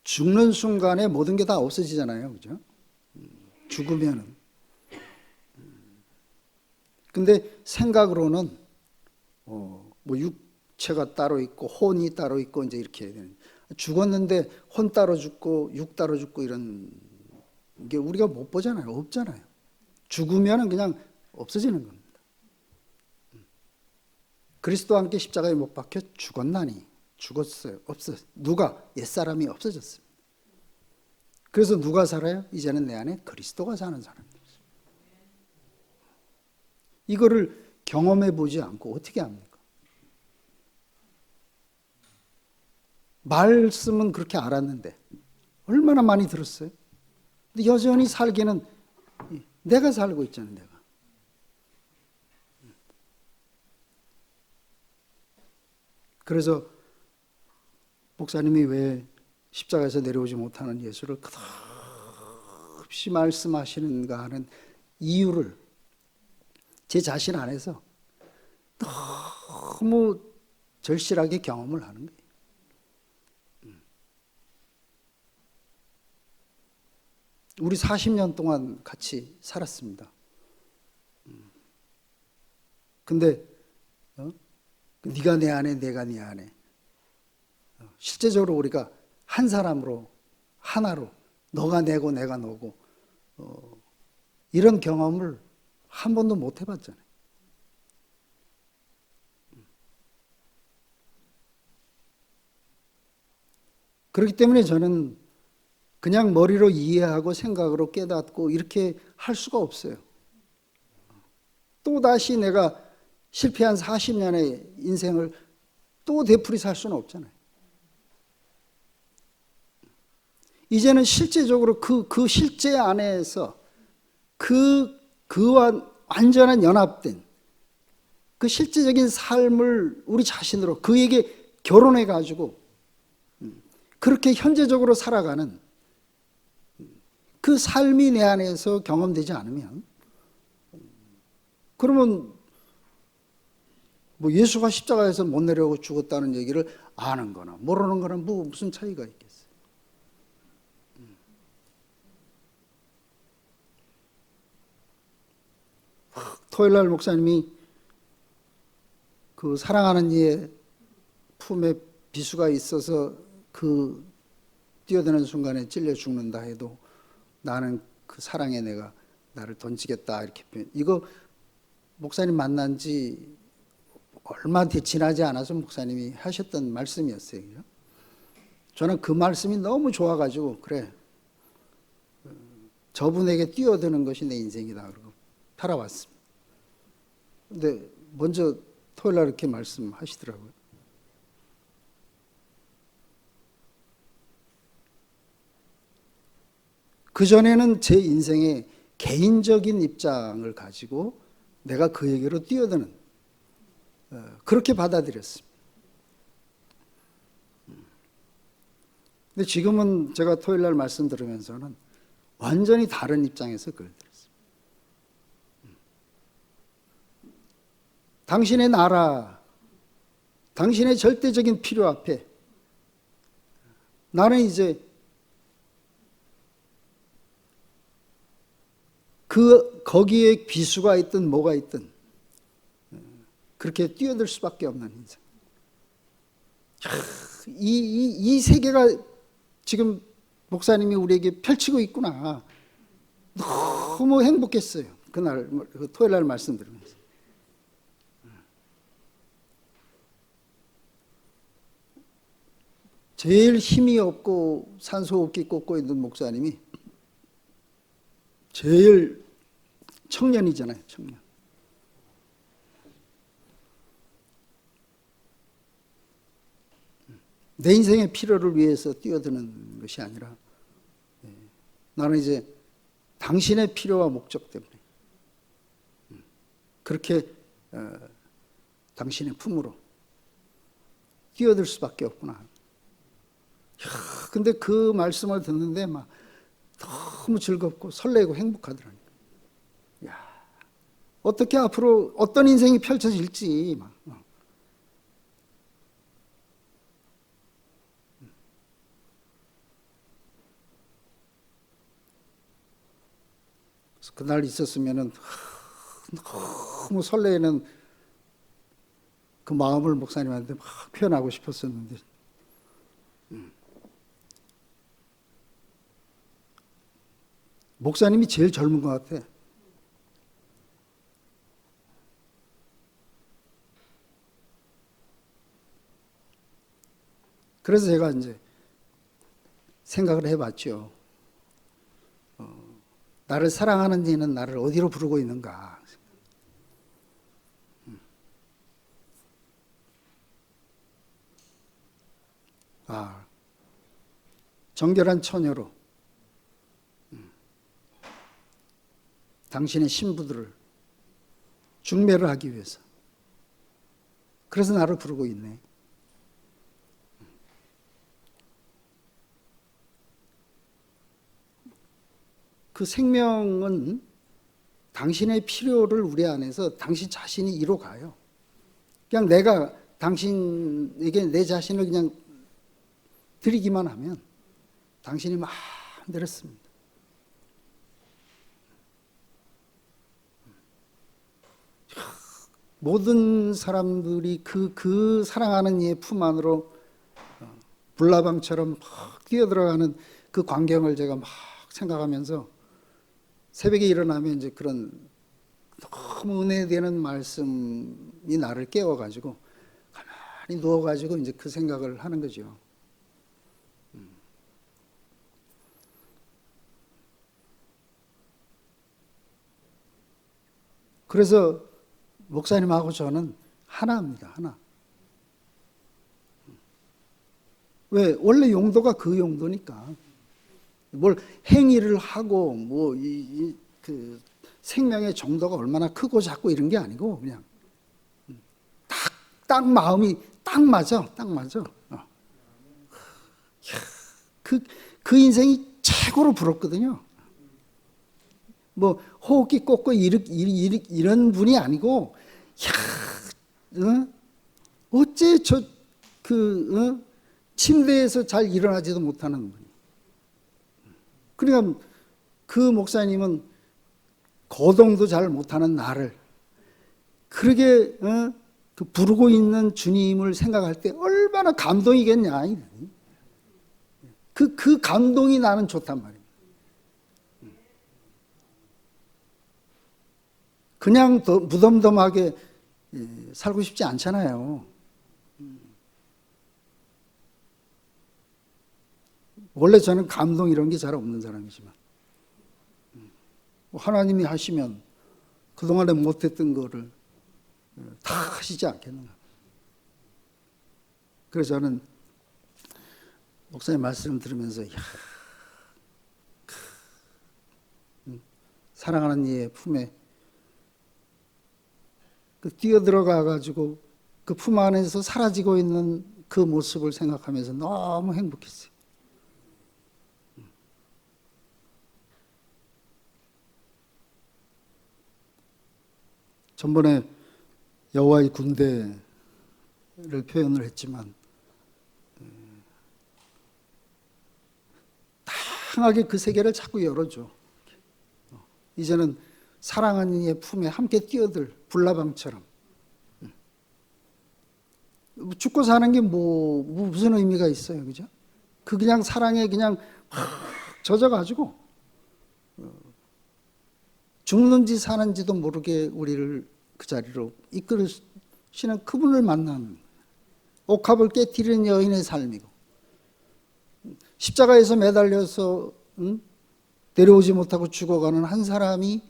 죽는 순간에 모든 게 다 없어지잖아요. 그죠? 죽으면은. 근데 생각으로는 뭐 육체가 따로 있고 혼이 따로 있고 이제 이렇게 되는. 죽었는데 혼 따로 죽고 육 따로 죽고 이런 게 우리가 못 보잖아요. 없잖아요. 죽으면은 그냥 없어지는 겁니다. 그리스도와 함께 십자가에 못 박혀 죽었나니 죽었어요. 없어. 누가? 옛사람이 없어졌습니다. 그래서 누가 살아요? 이제는 내 안에 그리스도가 사는 사람입니다. 이거를 경험해 보지 않고 어떻게 합니까? 말씀은 그렇게 알았는데 얼마나 많이 들었어요? 근데 여전히 살기는 내가 살고 있잖아요. 내가. 그래서 목사님이 왜 십자가에서 내려오지 못하는 예수를 끝없이 말씀하시는가 하는 이유를 제 자신 안에서 너무 절실하게 경험을 하는 거예요. 우리 40년 동안 같이 살았습니다. 근데 네가 내 안에 내가 네 안에 실제적으로 우리가 한 사람으로 하나로 너가 내고 내가 너고 이런 경험을 한 번도 못 해봤잖아요. 그렇기 때문에 저는 그냥 머리로 이해하고 생각으로 깨닫고 이렇게 할 수가 없어요. 또다시 내가 실패한 40년의 인생을 또 되풀이 살 수는 없잖아요. 이제는 실제적으로 그 실제 안에서 그와 완전한 연합된 그 실제적인 삶을 우리 자신으로 그에게 결혼해 가지고 그렇게 현재적으로 살아가는 그 삶이 내 안에서 경험되지 않으면, 그러면 뭐 예수가 십자가에서 못 내려오고 죽었다는 얘기를 아는 거나 모르는 거나 뭐 무슨 차이가 있겠어요. 토요일 날 목사님이 그 사랑하는 이의 품에 비수가 있어서 그 뛰어드는 순간에 찔려 죽는다 해도 나는 그 사랑에 내가 나를 던지겠다 이렇게 표현. 이거 목사님 만난 지 얼마 지나지 않아서 목사님이 하셨던 말씀이었어요. 저는 그 말씀이 너무 좋아가지고 그래 저분에게 뛰어드는 것이 내 인생이다 그러고 살아왔습니다. 근데 먼저 토요일 날 이렇게 말씀하시더라고요. 그전에는 제 인생의 개인적인 입장을 가지고 내가 그에게로 뛰어드는 그렇게 받아들였습니다. 근데 지금은 제가 토요일 날 말씀 들으면서는 완전히 다른 입장에서 그걸 들었습니다. 당신의 나라, 당신의 절대적인 필요 앞에 나는 이제 거기에 비수가 있든 뭐가 있든 그렇게 뛰어들 수밖에 없는 인생. 이 세계가 지금 목사님이 우리에게 펼치고 있구나. 너무 행복했어요. 그날 토요일 날 말씀 들으면서. 제일 힘이 없고 산소호흡기 꽂고 있는 목사님이 제일 청년이잖아요. 청년. 내 인생의 필요를 위해서 뛰어드는 것이 아니라 나는 이제 당신의 필요와 목적 때문에 그렇게 당신의 품으로 뛰어들 수밖에 없구나. 근데 그 말씀을 듣는데 막 너무 즐겁고 설레고 행복하더라고요. 야, 어떻게 앞으로 어떤 인생이 펼쳐질지 막. 그래서 그날 있었으면은 너무 설레는 그 마음을 목사님한테 막 표현하고 싶었었는데 목사님이 제일 젊은 것 같아. 그래서 제가 이제 생각을 해봤죠. 나를 사랑하는 이는 나를 어디로 부르고 있는가. 정결한 처녀로 당신의 신부들을 중매를 하기 위해서. 그래서 나를 부르고 있네. 그 생명은 당신의 필요를 우리 안에서 당신 자신이 이뤄가요. 그냥 내가 당신에게 내 자신을 그냥 드리기만 하면 당신이 마음대로 씁니다. 모든 사람들이 그 사랑하는 이의 품 안으로 불나방처럼 막 뛰어들어가는 그 광경을 제가 막 생각하면서 새벽에 일어나면 이제 그런 너무 은혜되는 말씀이 나를 깨워가지고 가만히 누워가지고 이제 그 생각을 하는 거죠. 그래서 목사님하고 저는 하나입니다. 하나. 왜? 원래 용도가 그 용도니까. 뭘 행위를 하고 그 생명의 정도가 얼마나 크고 작고 이런 게 아니고 그냥 딱 마음이 딱 맞아. 딱 맞아. 그 인생이 최고로 부럽거든요. 뭐 호흡기 꽂고 이런 분이 아니고 어째 침대에서 잘 일어나지도 못하는 분이. 그러니까 그 목사님은 거동도 잘 못하는 나를 그렇게 그 부르고 있는 주님을 생각할 때 얼마나 감동이겠냐. 그 감동이 나는 좋단 말이에요. 그냥 무덤덤하게 살고 싶지 않잖아요. 원래 저는 감동 이런 게 잘 없는 사람이지만 하나님이 하시면 그동안에 못했던 거를 다 하시지 않겠는가. 그래서 저는 목사님 말씀 들으면서 사랑하는 이의 품에 뛰어들어가 가지고 그 품 안에서 사라지고 있는 그 모습을 생각하면서 너무 행복했어요. 전번에 여호와의 군대를 표현을 했지만 다양하게 그 세계를 자꾸 열어줘. 이제는 사랑하는 이의 품에 함께 뛰어들 불나방처럼. 죽고 사는 게 무슨 의미가 있어요, 그죠? 그냥 사랑에 그냥 젖어가지고 죽는지 사는지도 모르게 우리를 그 자리로 이끌으시는 그분을 만나는 옥합을 깨트리는 여인의 삶이고 십자가에서 매달려서 내려오지 못하고 죽어가는 한 사람이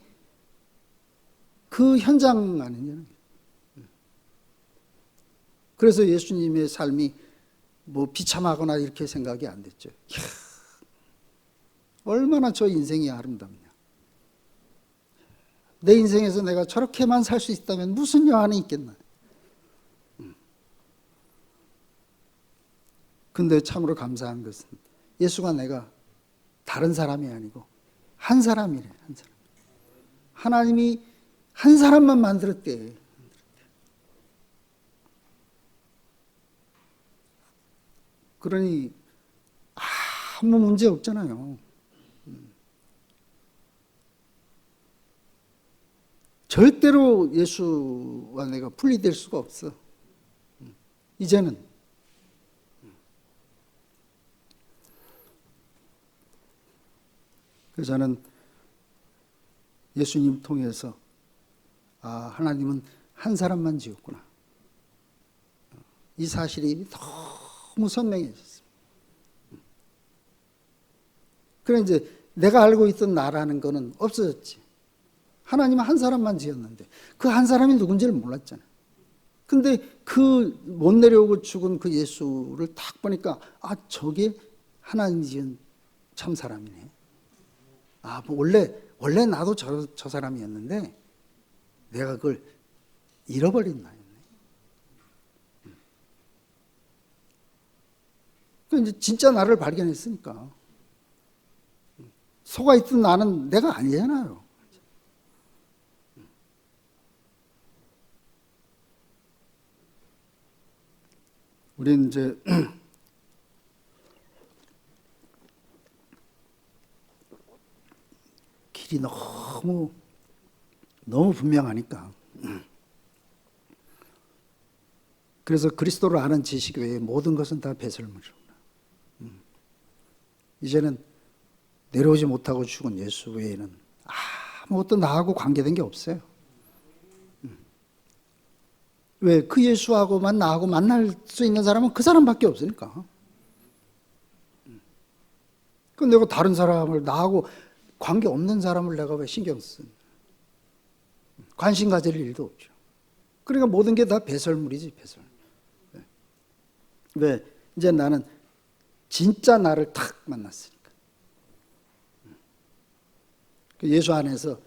그 현장 아니냐. 그래서 예수님의 삶이 비참하거나 이렇게 생각이 안 됐죠. 이야, 얼마나 저 인생이 아름답냐. 내 인생에서 내가 저렇게만 살 수 있다면 무슨 여한이 있겠나. 근데 참으로 감사한 것은 예수가 내가 다른 사람이 아니고 한 사람이래. 한 사람. 하나님이 한 사람만 만들었대. 그러니 아무 문제 없잖아요. 절대로 예수와 내가 분리될 수가 없어. 이제는. 그래서 저는 예수님 통해서 하나님은 한 사람만 지었구나. 이 사실이 너무 선명해졌습니다. 그래 이제 내가 알고 있던 나라는 거는 없어졌지. 하나님은 한 사람만 지었는데 그 한 사람이 누군지를 몰랐잖아요. 근데 그 못 내려오고 죽은 그 예수를 딱 보니까 저게 하나님 지은 참 사람이네. 원래 나도 저 사람이었는데 내가 그걸 잃어버린 나였네. 그 이제 진짜 나를 발견했으니까 속아 있던 나는 내가 아니잖아요. 우리는 이제 길이 너무 분명하니까 그래서 그리스도를 아는 지식 외에 모든 것은 다 배설물이구나. 이제는 내려오지 못하고 죽은 예수 외에는 아무것도 나하고 관계된 게 없어요. 왜? 그 예수하고만 나하고 만날 수 있는 사람은 그 사람밖에 없으니까. 그 내가 다른 사람을 나하고 관계 없는 사람을 내가 왜 신경 쓰? 관심 가질 일도 없죠. 그러니까 모든 게 다 배설물이지, 배설. 왜? 이제 나는 진짜 나를 탁 만났으니까. 예수 안에서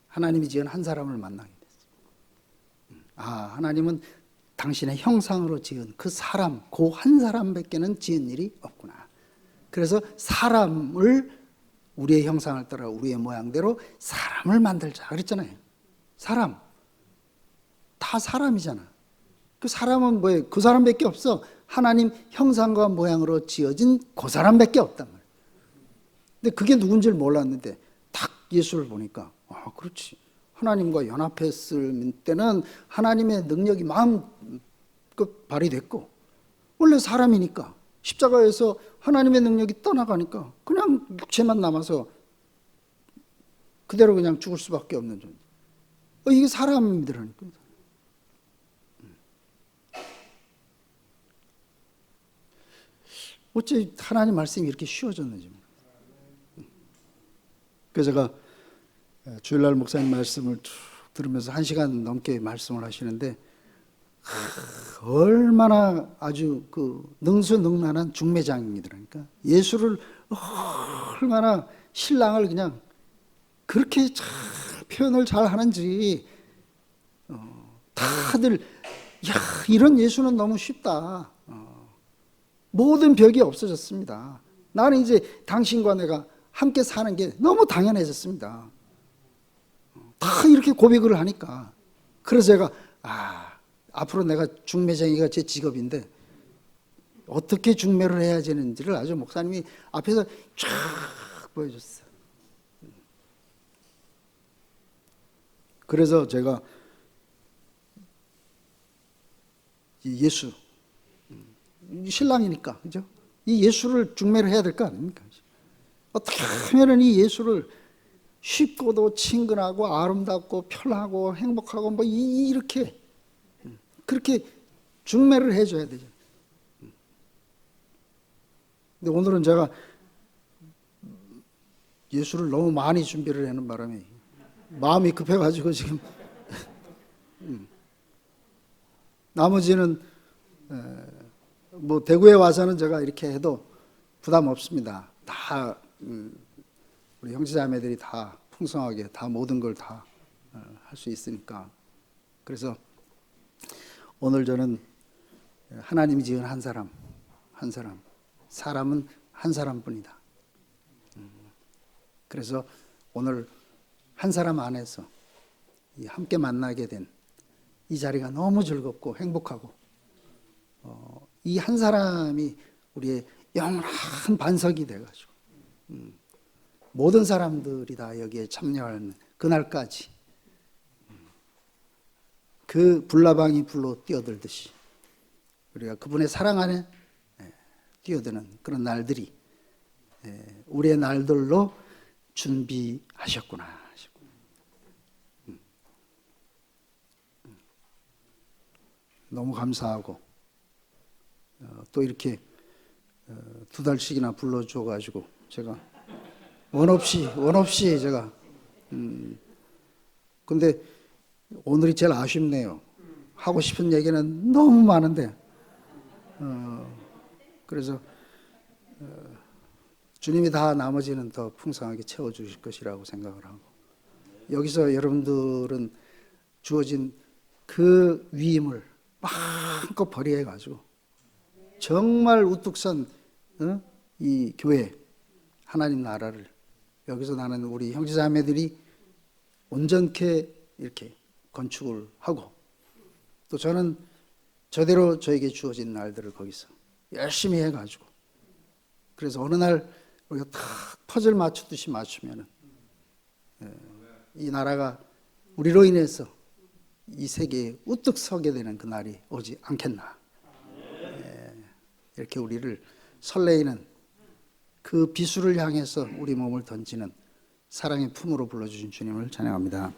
하나님이 지은 한 사람을 만나게 됐어요. 하나님은 당신의 형상으로 지은 그 사람, 그 한 사람밖에는 지은 일이 없구나. 그래서 사람을 우리의 형상을 따라 우리의 모양대로 사람을 만들자 그랬잖아요. 사람. 다 사람이잖아. 그 사람은 뭐예요? 그 사람밖에 없어. 하나님 형상과 모양으로 지어진 그 사람밖에 없단 말이에요. 근데 그게 누군지를 몰랐는데 딱 예수를 보니까 그렇지. 하나님과 연합했을 때는 하나님의 능력이 마음껏 발휘됐고 원래 사람이니까 십자가에서 하나님의 능력이 떠나가니까 그냥 육체만 남아서 그대로 그냥 죽을 수밖에 없는 존재. 이게 사람이더라니까요. 어째 하나님 말씀이 이렇게 쉬워졌는지. 그래서 제가 주일날 목사님 말씀을 쭉 들으면서 1시간 넘게 말씀을 하시는데 얼마나 아주 그 능수능란한 중매장이더라니까. 예수를 얼마나 신랑을 그냥 그렇게 잘 표현을 잘 하는지 다들 이런 예수는 너무 쉽다. 모든 벽이 없어졌습니다. 나는 이제 당신과 내가 함께 사는 게 너무 당연해졌습니다. 다 이렇게 고백을 하니까. 그래서 제가 앞으로 내가 중매쟁이가 제 직업인데 어떻게 중매를 해야 되는지를 아주 목사님이 앞에서 쫙 보여줬어요. 그래서 제가 예수, 신랑이니까, 그죠? 이 예수를 중매를 해야 될 거 아닙니까? 어떻게 하면 이 예수를 쉽고도 친근하고 아름답고 편하고 행복하고 뭐 이렇게 그렇게 중매를 해줘야 되죠. 근데 오늘은 제가 예수를 너무 많이 준비를 하는 바람에 마음이 급해가지고 지금 나머지는 뭐 대구에 와서는 제가 이렇게 해도 부담 없습니다. 다 우리 형제자매들이 다 풍성하게 다 모든 걸 다 할 수 있으니까. 그래서 오늘 저는 하나님이 지은 한 사람, 사람은 한 사람뿐이다. 그래서 오늘 한 사람 안에서 함께 만나게 된 이 자리가 너무 즐겁고 행복하고 이 한 사람이 우리의 영원한 반석이 돼가지고 모든 사람들이 다 여기에 참여하는 그날까지 그 불나방이 불로 뛰어들듯이 우리가 그분의 사랑 안에 뛰어드는 그런 날들이 우리의 날들로 준비하셨구나. 너무 감사하고 또 이렇게 2달씩이나 불러줘가지고 제가 원 없이 제가 근데 오늘이 제일 아쉽네요. 하고 싶은 얘기는 너무 많은데 그래서 주님이 다 나머지는 더 풍성하게 채워주실 것이라고 생각을 하고 여기서 여러분들은 주어진 그 위임을 마음껏 발휘해가지고 정말 우뚝 선 이 교회 하나님 나라를 여기서 나는 우리 형제자매들이 온전케 이렇게 건축을 하고 또 저는 저대로 저에게 주어진 날들을 거기서 열심히 해가지고 그래서 어느 날 우리가 탁 퍼즐 맞추듯이 맞추면은 이 나라가 우리로 인해서 이 세계에 우뚝 서게 되는 그 날이 오지 않겠나. 이렇게 우리를 설레이는 그 비수를 향해서 우리 몸을 던지는 사랑의 품으로 불러주신 주님을 찬양합니다.